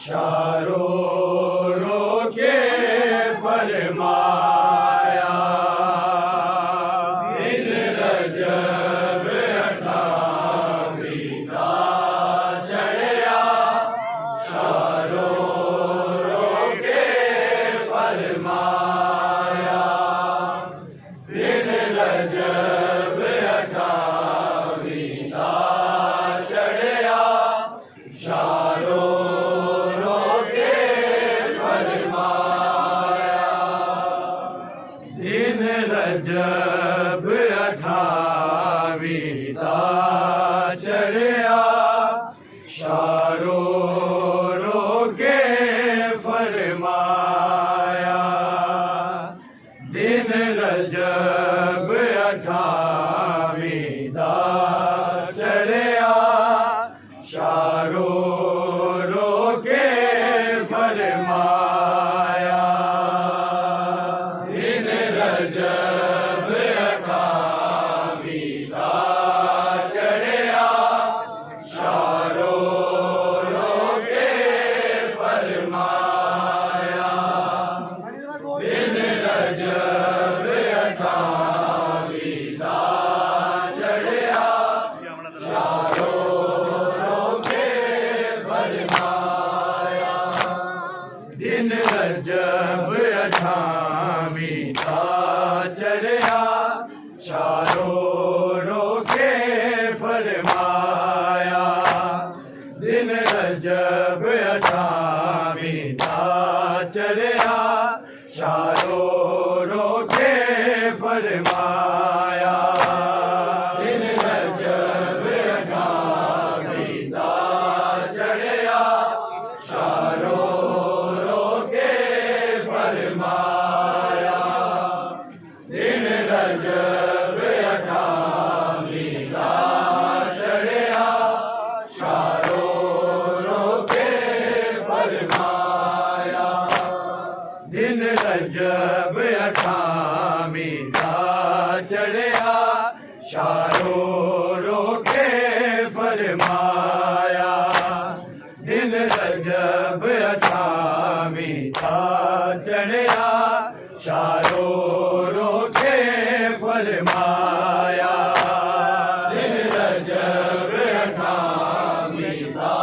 शारो रोके फरमाया दिन रजब अठावी दा चढ़िया शारो रोके फरमाया दिन रजब अठावी दा चढ़िया शारो दिन रजब अठावी दा चढ़िया शारो रोके फरमाया दिन रजब अठावी दा चढ़िया शारो रोके फरमाया दिन रजब अठावी दा चढ़िया शारो रोके फरमाया दिन रजब अठावी दा चढ़िया शारो रोके फरमाया दिन रजब अठावी दा चढ़िया शारो रोके फरमाया दिन रजब अठावी दा चढ़िया शारो रोके फरमाया दिन रजब अठावी दा चढ़िया शारो रोके फरमाया दिन रजब अठावी दा चढ़िया शारो रोके फरमाया दिन रजब अठावी दा चढ़िया शारो रोके फरमाया दिन रजब अठावी दा चढ़िया शारो रोके फरमाया दिन रजब अठावी दा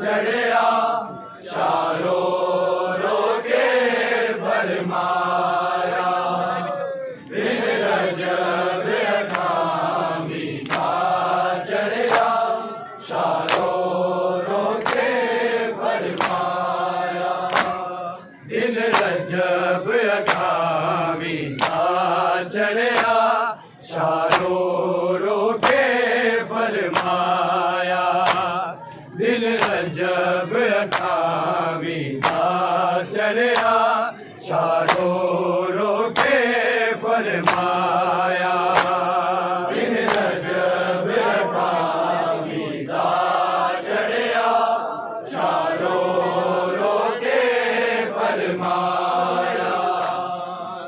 चढ़िया शारो रोके फरमाया दिन रजब अठावी दा चढ़िया शारो रोके फरमाया दिन रजब अठावी दा चढ़िया शारो रोके फरमाया दिन रजब अठावी दा चढ़िया शारो रोके फरमाया दिन रजब अठावी दा चढ़िया शारो रोके फरमाया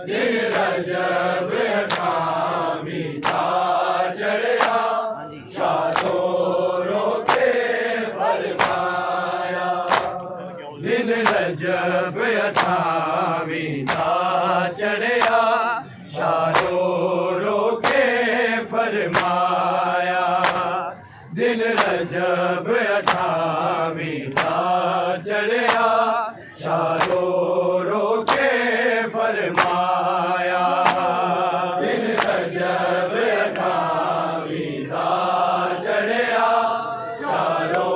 दिन रजब अठावी दा चढ़िया शारो रोके फरमाया दिन रजब अठावी दा चढ़िया शारो रोके फरमाया दिन रजब अठावी दा चढ़िया शारो रोके फरमाया दिन रजब अठावी दा चढ़िया शारो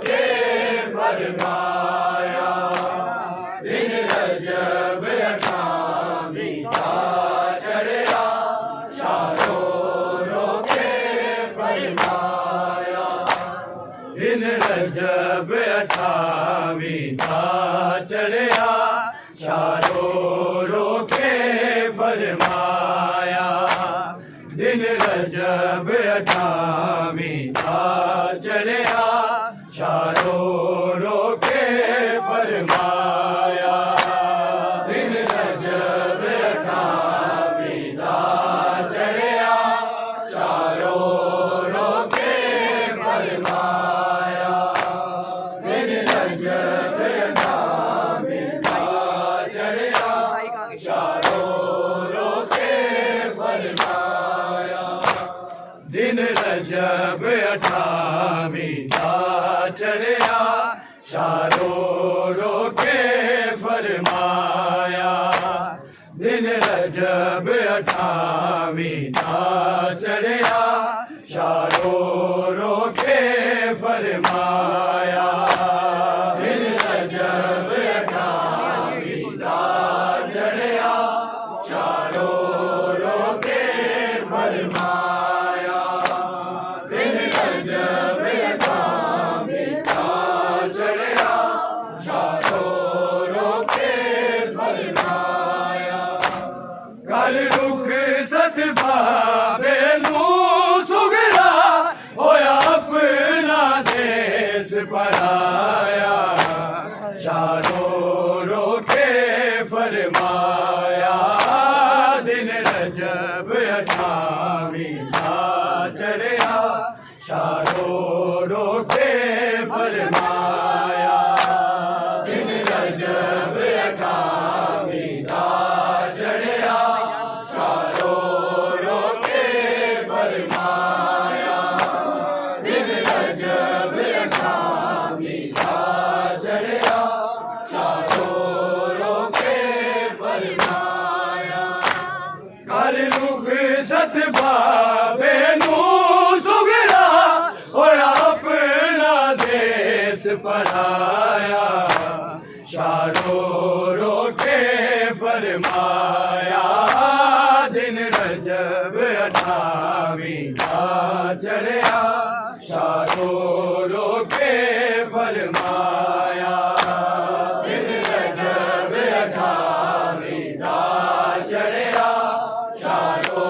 रोके फरमाया दिन रजब अठावी दा चढ़िया शारो रोके फरमाया दिन रजब अठावी दा चढ़िया शारो रोके फरमाया दिन रजब अठावी दा चढ़िया शारो रोके फरमाया दिन रजब अठावी दा चढ़िया शारो रोके फरमाया दिन रजब रजब अठावी सा चढ़िया शारों रोके फरमाया दिन रजब अठावी सा चढ़िया शारों रोके फरमाया दिन रजब अठावी सा चढ़िया शारों रोके फरमाया दिन रजब अठावी सा चढ़िया शारों रोके फरमाया दिन रजब अठावी सा चढ़िया शारों रोके फरमाया कर रुख सतबाबे नू सुगरा होया अपना देश पराया शारों रोके फरमाया दिन रजब अठावी सा चढ़िया शारों रोके फरमाया दिन रजब अठावी सा चढ़िया शारों रोके फरमाया दिन रजब अठावी सा चढ़िया शारों रोके फरमाया कर रुख सतबाबे नू सुगरा होया अपना देश पराया शारों रोके फरमाया दिन रजब अठावी सा चढ़िया शारों रोके फरमाया दिन रजब अठावी सा चढ़िया शारों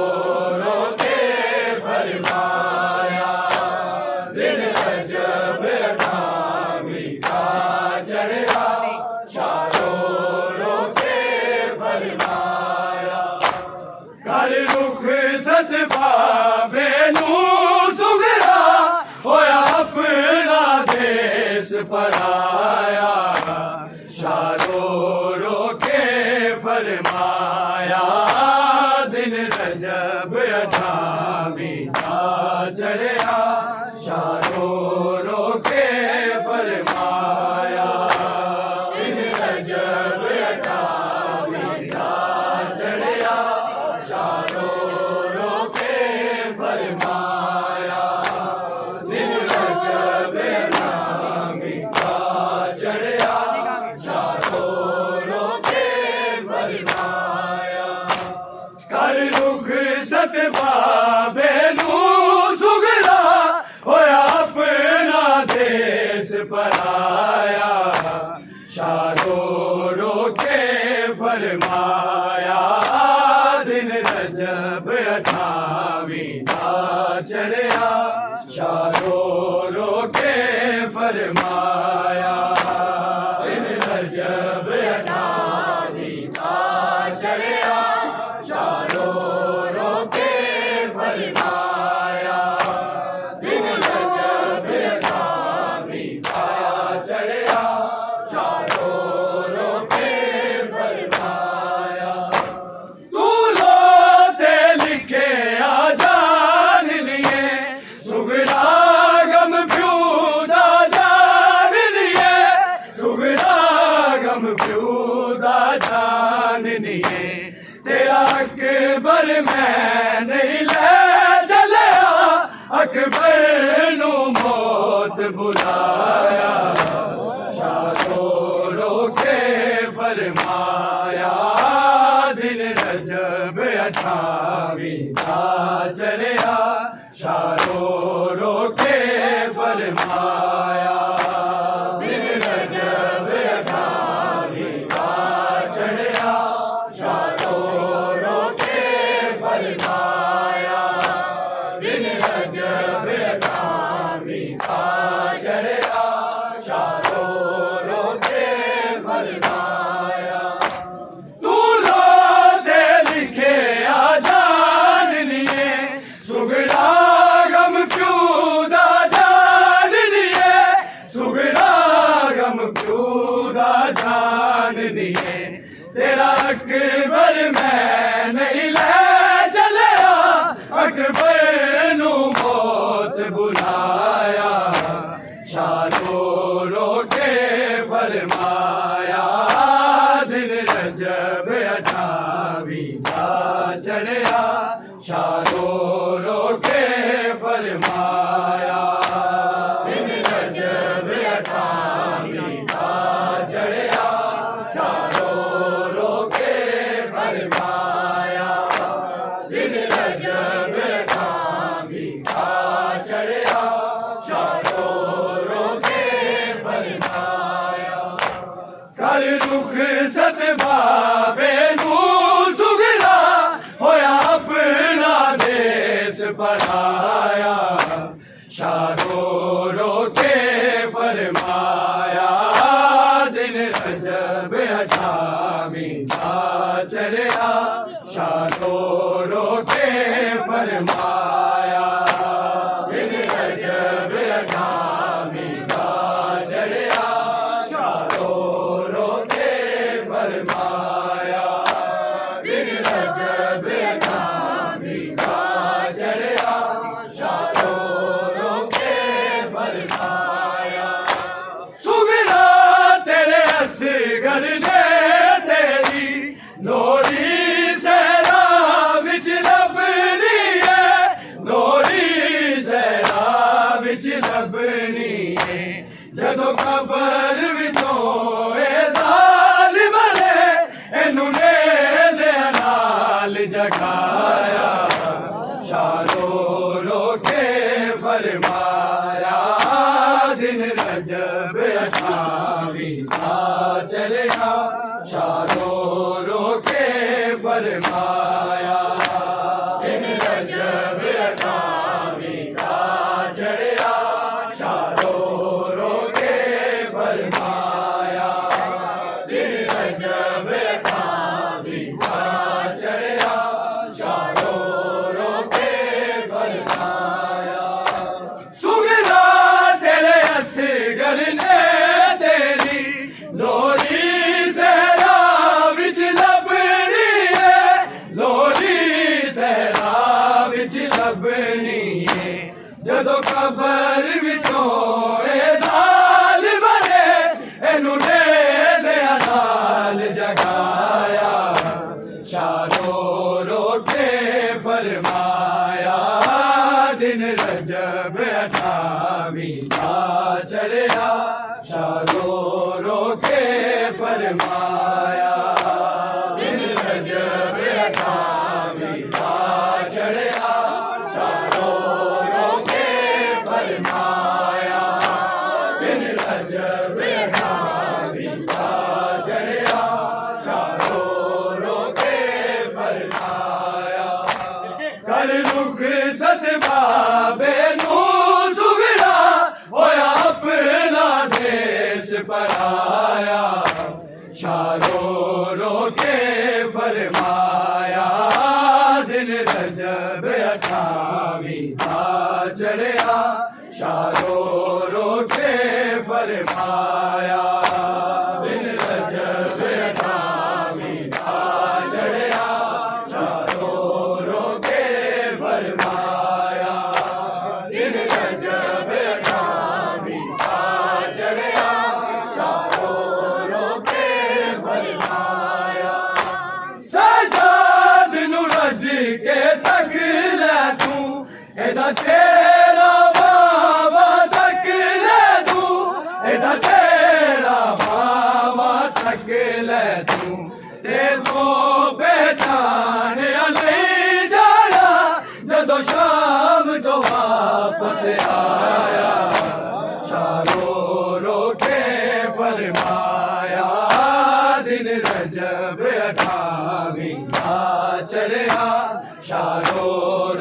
रोके फरमाया दिन रजब अठावी सा चढ़िया शारों रोके फरमाया कर रुख सतबाबे नू सुगरा होया अपना देश पराया शारों रोके फरमाया दिन रजब अठावी सा चढ़िया शारों रोके फरमाया दिन रजब अठावी सा चढ़िया शारों रोके फरमाया दिन रजब अठावी सा चढ़िया शारों रोके फरमाया कर रुख सतबाबे नू सुगरा होया अपना देश पराया शारों रोके फरमाया दिन रजब अठावी सा चढ़िया शारों रोके फरमाया दिन रजब अठावी सा चढ़िया शारों रोके फरमाया दिन रजब अठावी सा चढ़िया शारों रोके फरमाया तू लोते लिखे आ जान लिए सुगरा गम प्यूदा जान लिए सुगरा गम प्यूदा जान लिए तेरा अकबर मैं नहीं ले चलिया अकबर नू मौत बुलाया शारों रोके फरमाया दिन रजब अठावी सा चढ़िया शारों रोके फरमाया दिन रजब अठावी सा चढ़िया शारों रोके फरमाया दिन रजब अठावी सा चढ़िया शारों रोके फरमाया जाननिए तेरा अकबर मैं नहीं ले चलिया अकबर नू मौत बुलाया शारो रो के फरमाया दिन रजब 28 का चढ़िया शारो रो के फरमाया दिन रजब 28 का चढ़िया शारो रो के फरमाया दिन रजब 28 का चढ़िया शारो रो के फरमाया कर रुख सत बाबे नू सुगरा होया अपना देश पढ़ाया शारो रो के फरमाया दिन रजब 28 का चढ़िया शारो रो के फरमाया दिन रजब 28 का चढ़िया शारो रो के फरमाया दिन रजब 28 का चढ़िया शारो रो के फरमाया सुगरा तेरे असगर ने तेरी लोरी सहरा विच लभनी है लोरी सहरा विच लभनी है जदों कबर विचों ए ज़ालिम ने एनू नेज़े नाल जगाया शारो रो के फरमाया दिन रजब 28 का चढ़िया शारो रो के फरमाया दिन रजब 28 का चढ़िया शारो रो के फरमाया दिन रजब 28 का चढ़िया शारो रो के फरमाया सुगरा तेरे असगर ने तेरी लोरी सहरा विच लभनी है लोरी सहरा विच लभनी है जदों कबर विचों ए ज़ालिम ने एनू नेज़े नाल जगाया शारो रो के फरमाया दिन रजब 28 का चढ़िया शारो रो के फरमाया दिन रजब 28 का चढ़िया शारो रो के फरमाया दिन रजब 28 का चढ़िया शारो रो के फरमाया कर रुख सत बाबे नू सुगरा होया अपना देश पढ़ाया शारो रो के फरमाया दिन रजब 28 का चढ़िया शारो रो के फरमाया दिन रजब 28 का चढ़िया शारो रो के फरमाया दिन रजब 28 का चढ़िया शारो रो के फरमाया सजाद नू रज के तक ले तू एदा तेरा बाबा तक ले तू एदा तेरा बाबा तक ले तू ते तो पहचान नहीं जाना जदों शाम तो वापस आया शारो रो के फरमाया दिन रजब 28 का चढ़िया शारो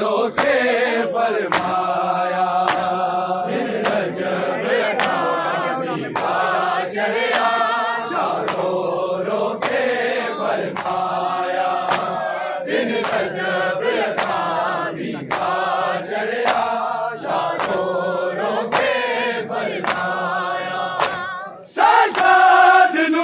रो के फरमाया दिन रजब 28 का चढ़िया शारो रो के फरमाया दिन रजब 28 का चढ़िया शारो रो के फरमाया सजाद नू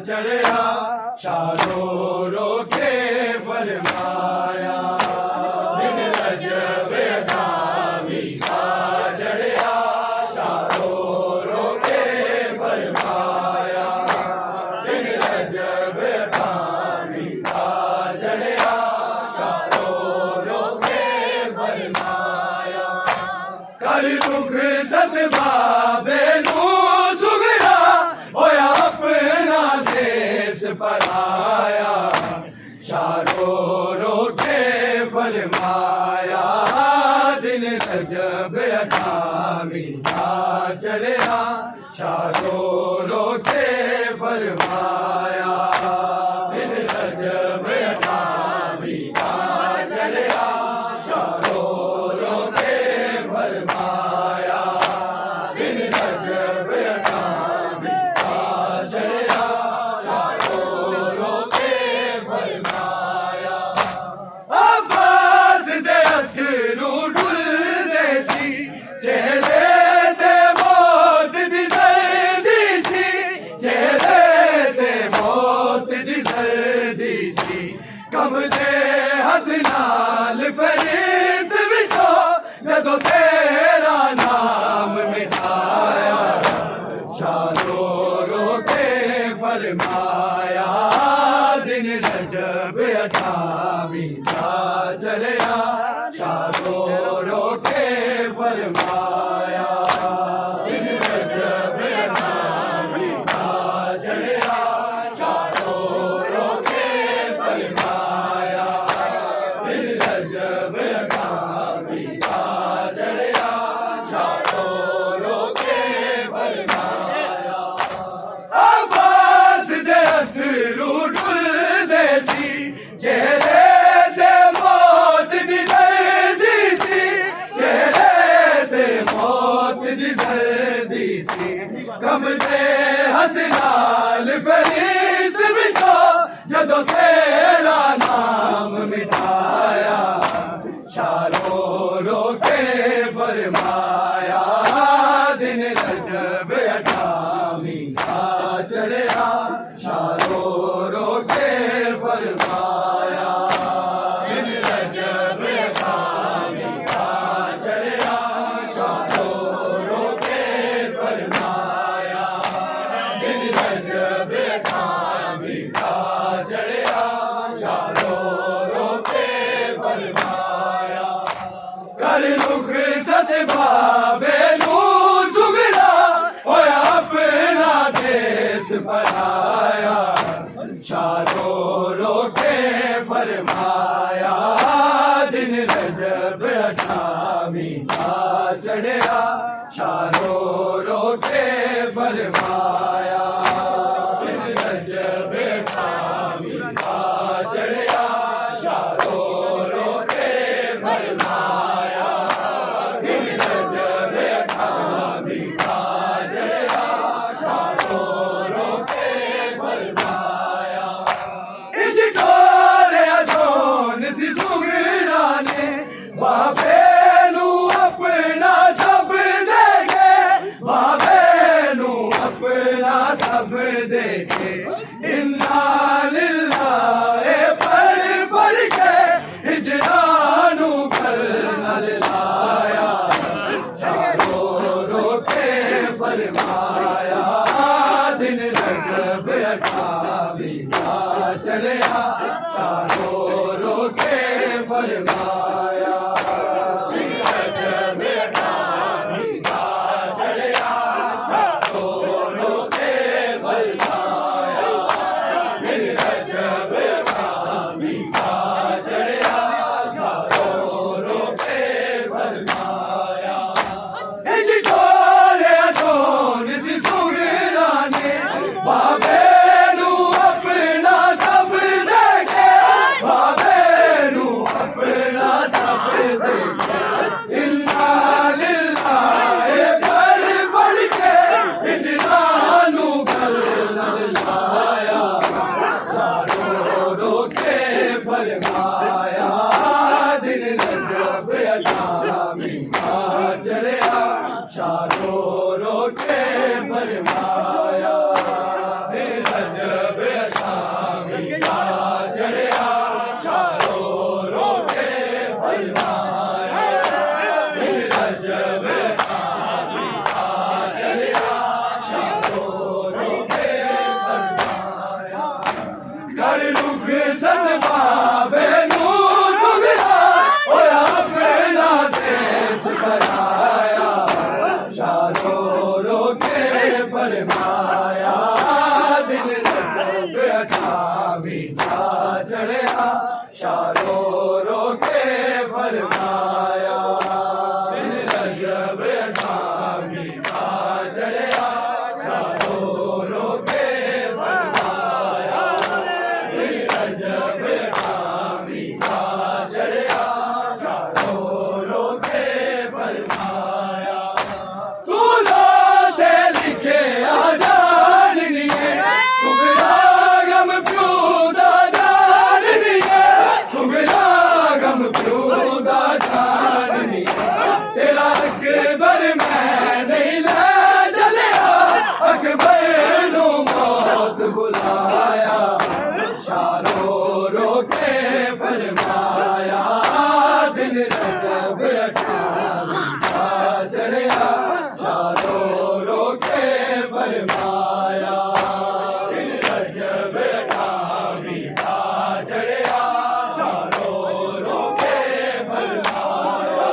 चढ़िया शादो रोके फरमाया दिन रजब अठावी का चढ़िया शादो रोके फरमाया दिन रजब अठावी का चढ़िया शादो रोके फरमाया कर दुख सतबाबे सुगरा होया अपना देश पराया शारो रोके फरमाया दिन रजब अठावी का चढ़िया शारो रोके फरमाया दिन रजब अठावी का चढ़िया शारो रोके फरमाया दिन रजब अठावी का चढ़िया शारो रोके फरमाया अब्बास दे अथरू डुलदे सी चेहरे ते मौत दी सर्दी सी चेहरे ते मौत दी सर्दी सी कम दे हथ नाल फरिश्त विचो जदों तेरा नाम मिटाया शादो रोके फरमाया दिन रजब अठावी का चढ़िया शादो रोके फरमाया दिन रजब अठावी का चढ़िया शादो रोके फरमाया दिन रजब अठावी का चढ़िया शादो रोके फरमाया अब्बास दे अथरू डुलदे सी चेहरे ते मौत दी सर्दी सी चेहरे ते मौत दी सर्दी सी कम दे हथ नाल फरिश्त विचो जदों तेरा नाम मिटाया शारो रोके फरमाया दिन रजब अठावी का चढ़िया शारो रोके फरमाया दिन रजब अठावी का चढ़िया शारो रोके फरमाया दिन रजब अठावी का चढ़िया शारो रोके फरमाया कर दुख सतबाबे सुगरा होया अपना देश पराया शादो रोके फरमाया दिन रजब अठावी का चढ़िया शादो रोके फरमाया दिन रजब अठावी का चढ़िया शादो रोके फरमाया दिन रजब अठावी का चढ़िया शादो रोके फरमाया इज टोले अजोन सी सुगरा ने बाबे नू अपना सब देखे बाबे नू अपना सब देखे इन्ना लिल्लाह पढ़ के हिजरानू कर नल लाया शारो रोके फरमाया दिन रजब अठावी का चढ़िया शारो रोके फरमाया दिन रजब अठावी का चढ़िया शारो रोके फरमाया दिन रजब अठावी का चढ़िया शारो रोके फरमाया इज टोले अजोन सी सुगरा ने बाबे नू अपना सब देखे बाबे नू अपना कर रुख सतबाबे नू सुगरा होया अपना देश बनाया शारो रो के फरमाया दिन रजब 28 का चढ़या शारो रो के फरमाया दिन रजब 28 का चढ़या शारो रो के फरमाया दिन रजब 28 का चढ़या शारो रो के फरमाया तू लो दे लिखे आजान निये सुगरा गम प्यूदा जान निये सुगरा गम प्यूदा जान निये तेरा अकबर मैं नहीं ले चलिया अकबर नो मौत बुलाया शारो रो के फरमाया दिन रजब 28 का चढ़या शारो रो के फरमाया दिन रजब 28 का चढ़या शारो रो के फरमाया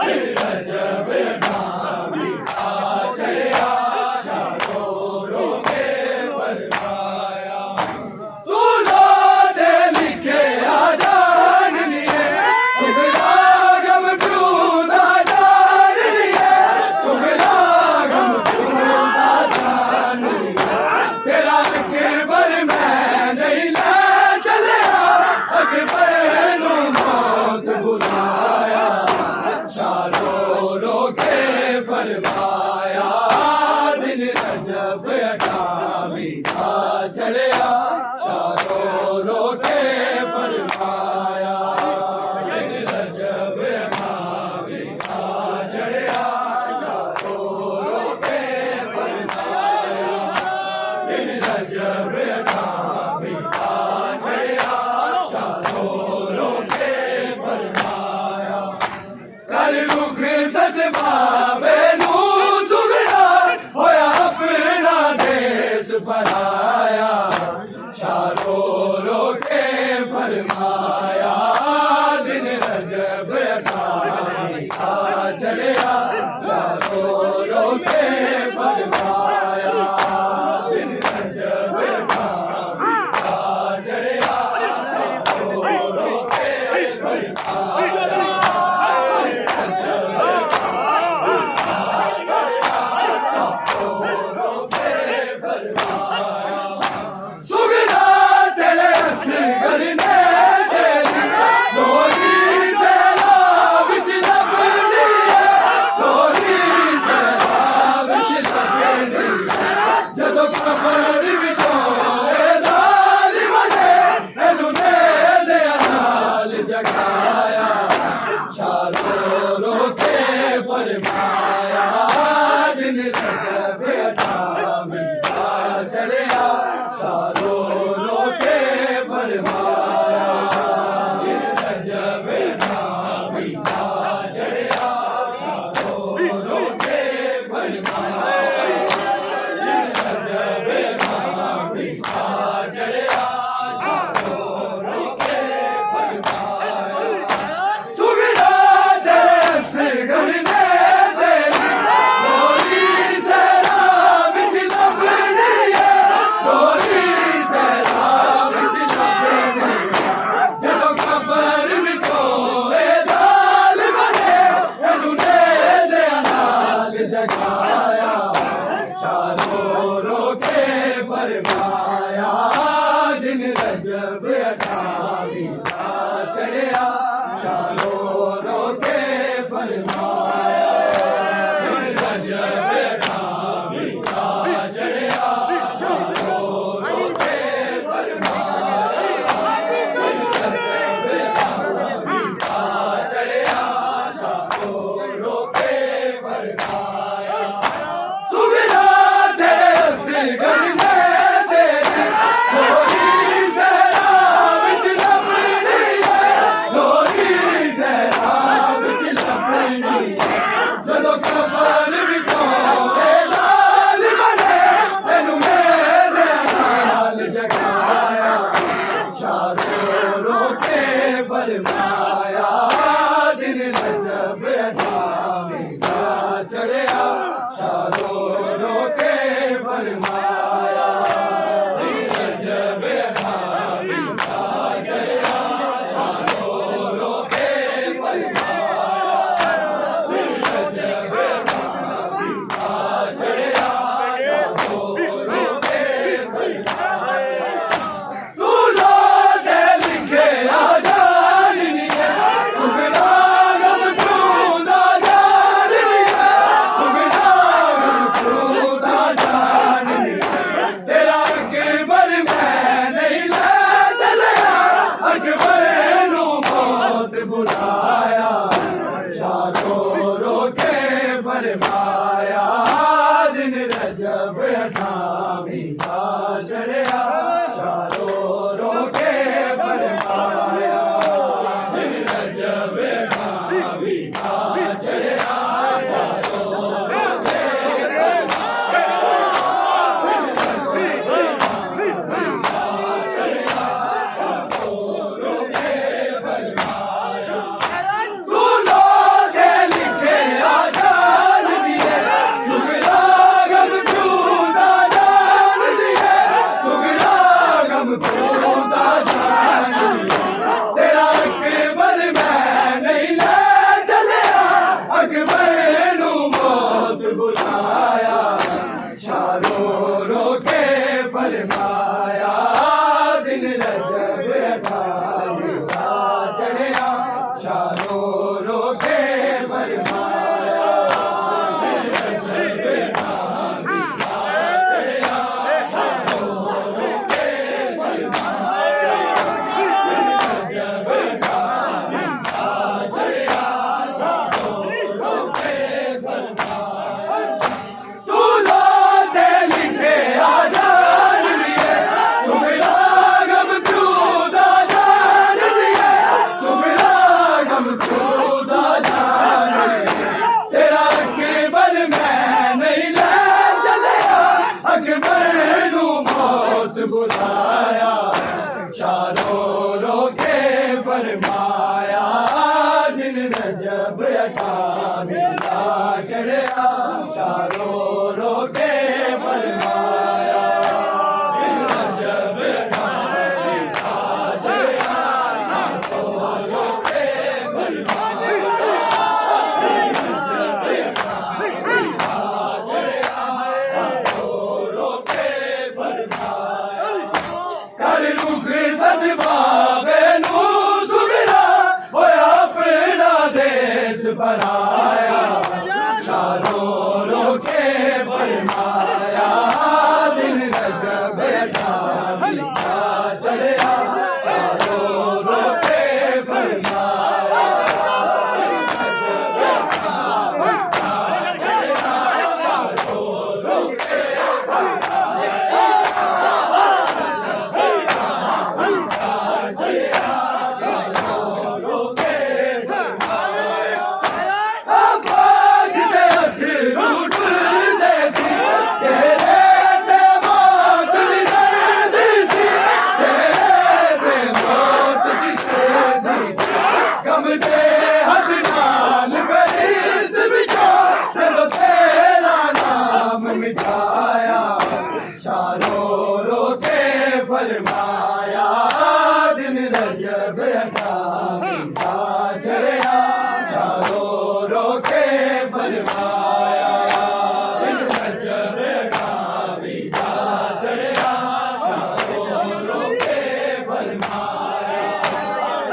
दिन रजब 28 का चढ़या शारो रो के फरमाया तू लो दे लिखे आजान निये सुगरा गम प्यूदा जान निये सुगरा गम प्यूदा जान निये तेरा अकबर मैं नहीं ले चलिया अकबर नो मौत बुलाया शारो रो के फरमाया दिन रजब 28 का चढ़या शारो रो के फरमाया दिन रजब 28 का चढ़या शारो रो के फरमाया दिन रजब 28 का चढ़या शारो रो के फरमाया कर रुख सतबाबे नू सुगरा होया अपना देश बनाया शारो रो के फरमाया दिन रजब 28 का चढ़या शारो रो के फरमाया दिन रजब 28 का चढ़या शारो रो के फरमाया सुगरा तेरे असगर ने तेरी लोरी सैलाब विच लभनी है लोरी सैलाब विच लभनी है जदों कबर विचों ए जालिम ने मैनू नेज़े नाल जगाया शारो रो के फरमाया दिन रजब 28 का चढ़या शारो रो के फरमाया दिन रजब 28 का चढ़या शारो रो के फरमाया दिन रजब 28 का चढ़या शारो रो के फरमाया सुगरा तेरे असगर ने तेरी लोरी सैलाब विच लभनी है लोरी सैलाब विच लभनी है जदों कबर विचों ए जालिम ने मैनू नेज़े नाल जगाया शारो रो के फरमाया फरमाया दिन रजब 28 का चढ़िया शारो रोके फरमाया दिन रजब 28 का चढ़िया शारो रोके फरमाया दिन रजब 28 का चढ़िया शारो रोके फरमाया तू लो दे लिखे आ जानी है सुगना गम चूदा जानी है सुगना गम चूदा जानी है तेरा अकबर मैं नहीं ले चलिया अकबर नू मौत बुलाया शारो रोके फरमाया दिन रजब 28 का चढ़िया शारो रोके फरमाया दिन रजब 28 का चढ़िया शारो रोके तू लो दे लिखे आ जान दिए सुगना गम चूदा जान दिए सुगना गम चूदा जान दिए तेरा अकबर मैं नहीं ले चलिया अकबर नू मौत बुलाया शारो रोके फरमाया दिन रजब 28 का चढ़िया शारो रोके फरमाया दिन रजब 28 का चढ़िया शारो रोके फरमाया दिन रजब 28 का चढ़िया शारो रोके फरमाया तू लो दे लिखे आ जान दिए सुगना गम चूदा जान दिए सुगना गम चूदा जान दिए तेरा अकबर मैं नहीं ले चलिया अकबर नू मौत बुलाया शारो रोके फरमाया दिन रजब 28 का चढ़िया शारो रोके फरमाया दिन रजब 28 का चढ़िया शारो रोके फरमाया दिन रजब 28 का चढ़िया शारो रोके फरमाया कर रुख सदमा बेनू सुगना होया अपना देश पराया शारो रोके फरमाया दिन रजब 28 का चढ़िया शारो रोके फरमाया दिन रजब 28 का चढ़िया शारो रोके फरमाया अब्बास दे अथरू डुल जैसी तेरे ते मौत दी सर्दी सी तेरे ते मौत दी सर्दी सी गम दे हथ नाल फरिश्त बिछो चलो तेरा नाम मिटाया शारो रोके फरमाया दिन रजब 28 का चढ़िया शारो रोके फरमाया दिन रजब 28 का चढ़िया शारो रोके फरमाया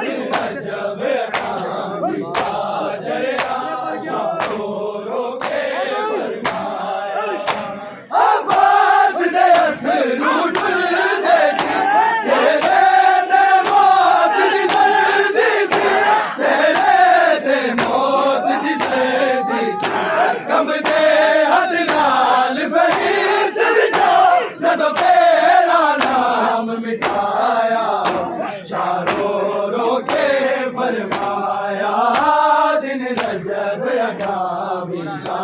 दिन रजब 28 का चढ़िया शारो रोके फरमाया अब्बास दे अथरू डुल जैसी तेरे ते मौत दी सर्दी सी तेरे ते मौत दी सर्दी सी गम दे हथ नाल फरिश्त बिछो जदों तेरा नाम मिटाया शारो रोके फरमाया दिन रजब 28 का